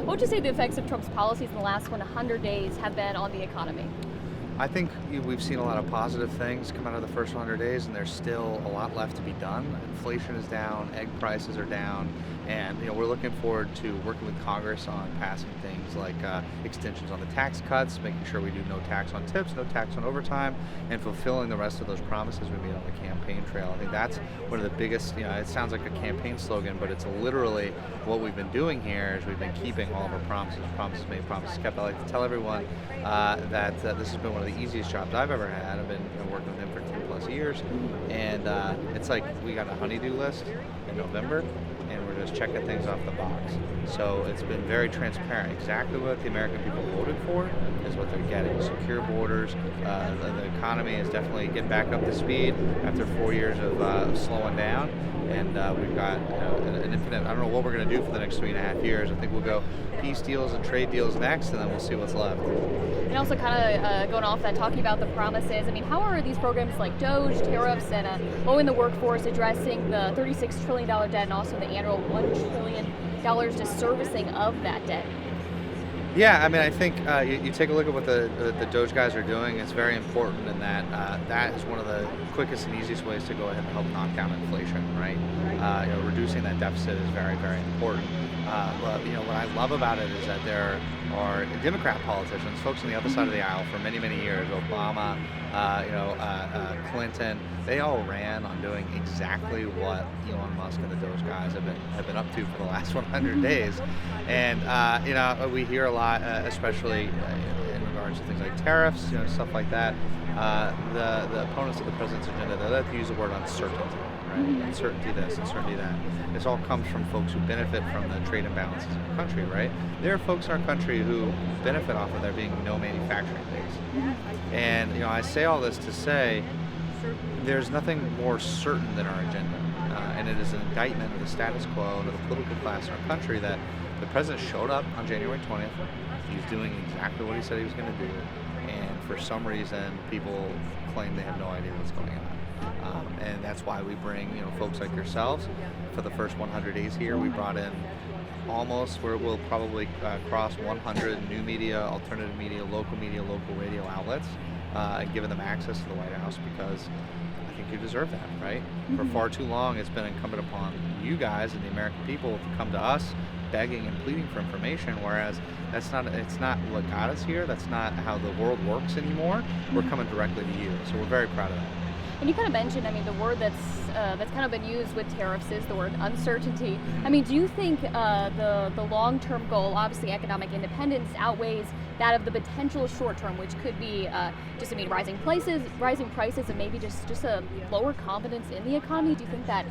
What would you say the effects of Trump's policies in the last 100 days have been on the economy? I think we've seen a lot of positive things come out of the first 100 days, and there's still a lot left to be done. Inflation is down, egg prices are down, and we're looking forward to working with Congress on passing things like extensions on the tax cuts, making sure we do no tax on tips, no tax on overtime, and fulfilling the rest of those promises we made on the campaign trail. I think that's one of the biggest. It sounds like a campaign slogan, but it's literally what we've been doing here is we've been keeping all of our promises made, promises kept. I like to tell everyone that this has been one of the easiest jobs I've ever had. I've been working with him for 10 plus years, and it's like we got a honey-do list in November, and we're just checking things off the box. So it's been very transparent. Exactly what the American people voted for is what they're getting. Secure borders. The economy is definitely getting back up to speed after 4 years of slowing down. And we've got an infinite. I don't know what we're going to do for the next 3.5 years. I think we'll go peace deals and trade deals next, and then we'll see what's left. And also kind of going off that, talking about the promises, I mean, how are these programs like DOJ, tariffs, and lowering the workforce, addressing the $36 trillion debt, and also the annual $1 trillion just servicing of that debt? Yeah, I mean, I think you take a look at what the DOJ guys are doing. It's very important in that that is one of the quickest and easiest ways to go ahead and help knock down inflation, right? Reducing that deficit is very, very important. But what I love about it is that there are Democrat politicians, folks on the other side of the aisle for many, many years. Obama, Clinton, they all ran on doing exactly what Elon Musk and the DOJ guys have been up to for the last 100 days. And we hear a lot, especially in regards to things like tariffs, stuff like that. The opponents of the president's agenda, they like to use the word uncertainty. Right? Uncertainty this, uncertainty that. This all comes from folks who benefit from the trade imbalances in our country, right? There are folks in our country who benefit off of there being no manufacturing base. And I say all this to say there's nothing more certain than our agenda. And it is an indictment of the status quo and of the political class in our country that the president showed up on January 20th. He's doing exactly what he said he was going to do. And for some reason, people claim they have no idea what's going on. And that's why we bring, folks like yourselves. For the first 100 days here, we brought in we'll probably cross 100 new media, alternative media, local radio outlets, and giving them access to the White House because I think you deserve that, right? For far too long, it's been incumbent upon you guys and the American people to come to us begging and pleading for information, whereas it's not what got us here. That's not how the world works anymore. We're coming directly to you, so we're very proud of that. And you kind of mentioned, the word that's kind of been used with tariffs is the word uncertainty. Do you think the long-term goal, obviously economic independence, outweighs that of the potential short-term, which could be rising prices, and maybe just a lower confidence in the economy? Do you think that,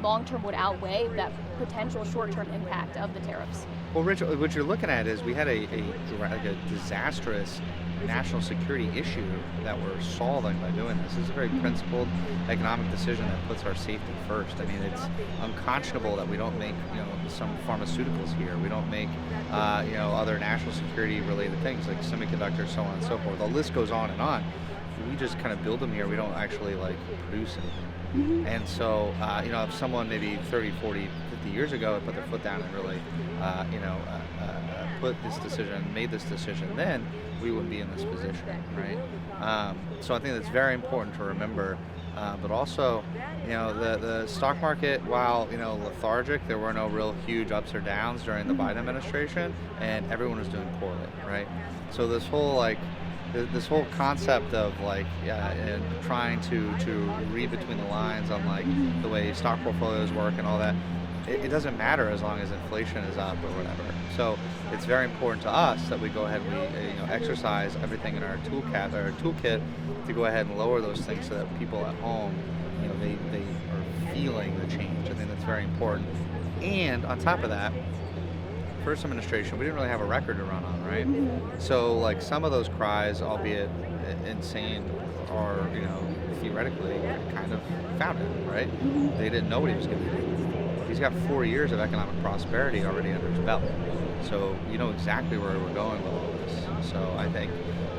long-term would outweigh that potential short-term impact of the tariffs? Well, Rich, what you're looking at is we had a disastrous national security issue that we're solving by doing this. This is a very principled economic decision that puts our safety first. It's unconscionable that we don't make some pharmaceuticals here. We don't make other national security related things like semiconductors, so on and so forth. The list goes on and on. We just kind of build them here. We don't actually produce anything. And so if someone maybe 30, 40, 50 years ago had put their foot down and really made this decision, then we wouldn't be in this position, right? So I think that's very important to remember. But also, the stock market, while lethargic, there were no real huge ups or downs during the Biden administration, and everyone was doing poorly, right? So this whole concept of and trying to read between the lines on the way stock portfolios work and all that, it doesn't matter as long as inflation is up or whatever. So it's very important to us that we go ahead and we exercise everything in our toolkit to go ahead and lower those things so that people at home, they are feeling the change. I think that's very important. And on top of that, first administration, we didn't really have a record to run on, right? So some of those cries, albeit insane, are theoretically kind of founded, right? They didn't know what he was going to do. He's got 4 years of economic prosperity already under his belt, so you know exactly where we're going with all this. So I think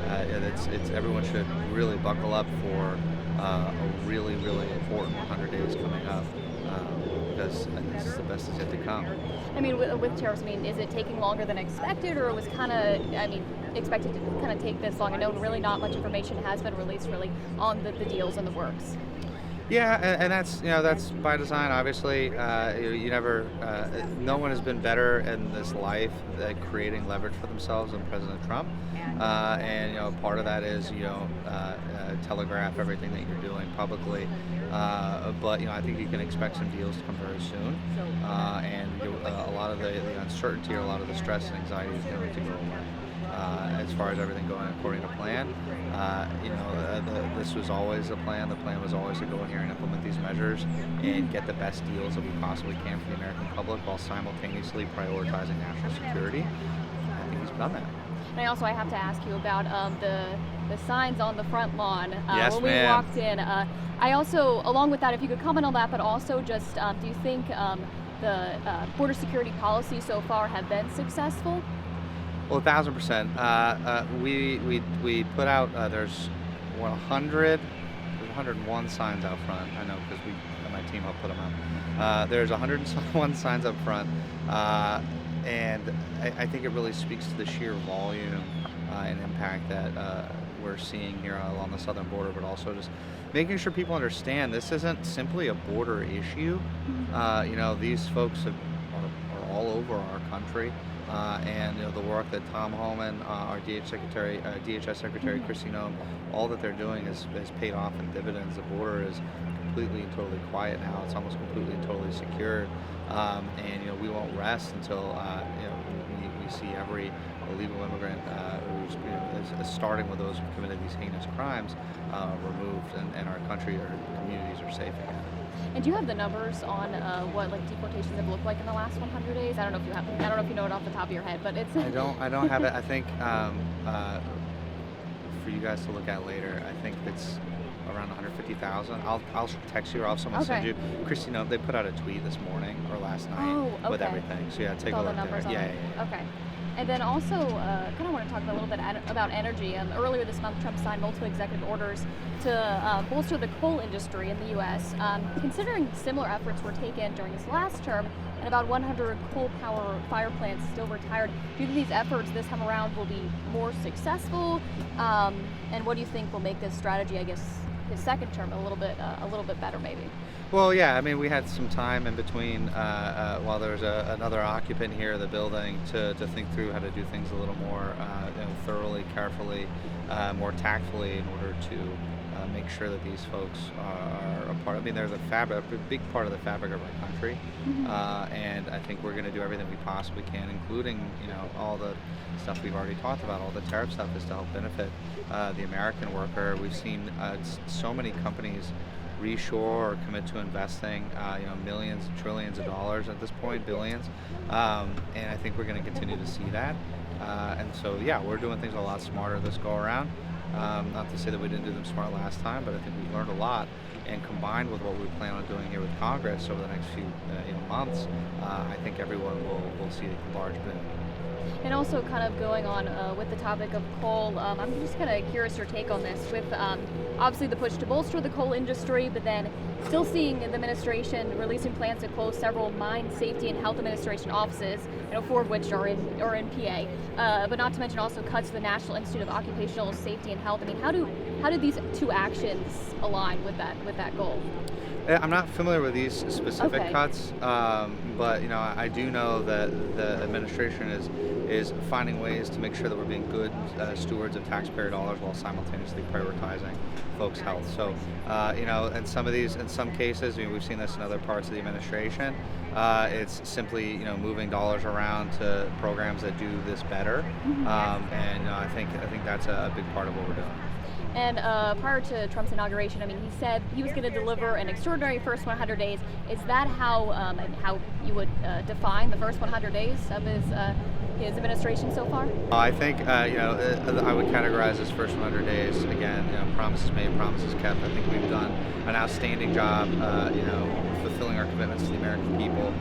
it's everyone should really buckle up for a really, really important 100 days coming up. because it's the best is yet to come. I mean, with tariffs, I mean, is it taking longer than expected, or it was kind of, I mean, expected to kind of take this long? I know really not much information has been released really on the deals in the works. Yeah, and that's by design. Obviously, you never. No one has been better in this life at creating leverage for themselves than President Trump. And part of that is telegraph everything that you're doing publicly. But I think you can expect some deals to come very soon. And a lot of the uncertainty or a lot of the stress and anxiety is going to go away. As far as everything going according to plan, this was always the plan. The plan was always to go in here and implement these measures and get the best deals that we possibly can for the American public while simultaneously prioritizing national security. I think he's done that. And I have to ask you about the signs on the front lawn Yes, when we ma'am. walked in. I also, along with that, if you could comment on that, but also just do you think the border security policies so far have been successful? Well, 1,000%. We put out there's 101 signs out front. I know because my team helped put them out. There's 101 signs up front, and I think it really speaks to the sheer volume and impact that we're seeing here along the southern border, but also just making sure people understand this isn't simply a border issue. These folks are all over our country. And the work that Tom Homan, our DHS Secretary Christy Noem, all that they're doing has paid off in dividends. The border is completely and totally quiet now. It's almost completely and totally secured. And we won't rest until we see every illegal immigrant who's starting with those who committed these heinous crimes removed, and our country, our communities are safe again. And do you have the numbers on what deportations have looked like in the last 100 days? I don't know if you know it off the top of your head, but it's. I don't have it. I think for you guys to look at later, I think it's around 150,000. I'll text you or I'll someone send you. Christy, they put out a tweet this morning or last night with everything. So take a look there. Yeah. Okay. And then also, kind of want to talk a little bit about energy. Earlier this month, Trump signed multiple executive orders to bolster the coal industry in the U.S. Considering similar efforts were taken during his last term, and about 100 coal power fire plants still retired, do you think these efforts this time around will be more successful? And what do you think will make this strategy, I guess, his second term a little bit better, maybe? Well, yeah. I mean, we had some time in between while there was another occupant here of the building to think through how to do things a little more thoroughly, carefully, more tactfully in order to make sure that these folks are a part. I mean, they're a big part of the fabric of our country, and I think we're going to do everything we possibly can, including all the stuff we've already talked about. All the tariff stuff is to help benefit the American worker. We've seen so many companies reshore or commit to investing millions, trillions of dollars at this point, billions, and I think we're going to continue to see that. And so, yeah, we're doing things a lot smarter this go around. Not to say that we didn't do them smart last time, but I think we've learned a lot. And combined with what we plan on doing here with Congress over the next few months, I think everyone will see a large benefit. And also kind of going on with the topic of coal, I'm just kind of curious your take on this with obviously the push to bolster the coal industry, but then still seeing the administration releasing plans to close several mine safety and health administration offices, 4 of which are in PA, but not to mention also cuts to the National Institute of Occupational Safety and Health. I mean, how do these two actions align with that goal? I'm not familiar with these specific cuts, but I do know that the administration is finding ways to make sure that we're being good stewards of taxpayer dollars while simultaneously prioritizing folks' health. So, in some cases, we've seen this in other parts of the administration. It's simply moving dollars around to programs that do this better, and I think that's a big part of what we're doing. And prior to Trump's inauguration, I mean, he said he was going to deliver an extraordinary first 100 days. Is that how you would define the first 100 days of his administration so far? I think I would categorize this first 100 days again. Promises made, promises kept. I think we've done an outstanding job, fulfilling our commitments to the American people.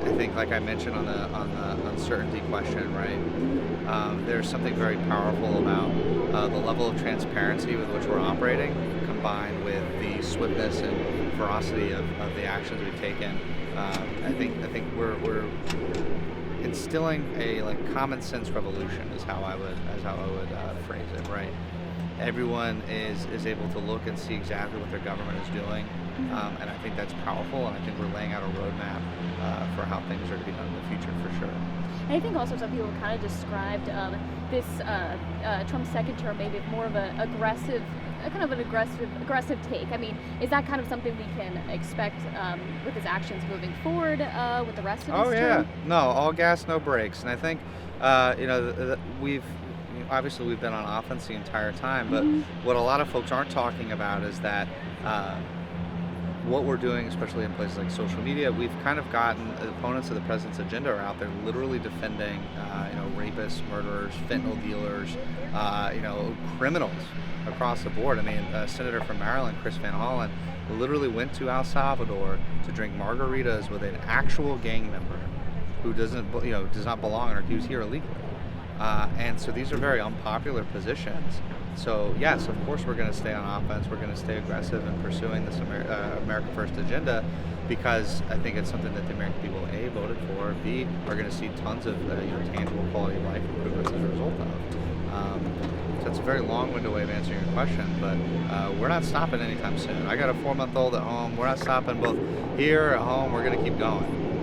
I think, like I mentioned on the uncertainty question, right? There's something very powerful about the level of transparency with which we're operating, combined with the swiftness and ferocity of the actions we've taken. I think we're instilling a common sense revolution is how I would phrase it. Right. Everyone is able to look and see exactly what their government is doing, and I think that's powerful. And I think we're laying out a roadmap for how things are to be done in the future for sure. And I think also some people kind of described this Trump's second term maybe more of an aggressive take. I mean, is that kind of something we can expect with his actions moving forward with the rest of his term? No, all gas, no brakes. And I think obviously we've been on offense the entire time, but what a lot of folks aren't talking about is that what we're doing, especially in places like social media, we've kind of gotten opponents of the president's agenda are out there literally defending, rapists, murderers, fentanyl dealers, criminals across the board. I mean, a senator from Maryland, Chris Van Hollen, literally went to El Salvador to drink margaritas with an actual gang member who does not belong or who's here illegally. And so these are very unpopular positions. So yes, of course we're going to stay on offense. We're going to stay aggressive in pursuing this America First agenda, because I think it's something that the American people A, voted for, B, are going to see tons of tangible quality of life improvements as a result of. So it's a very long-winded way of answering your question, but we're not stopping anytime soon. I got a 4-month-old at home. We're not stopping both here at home. We're going to keep going.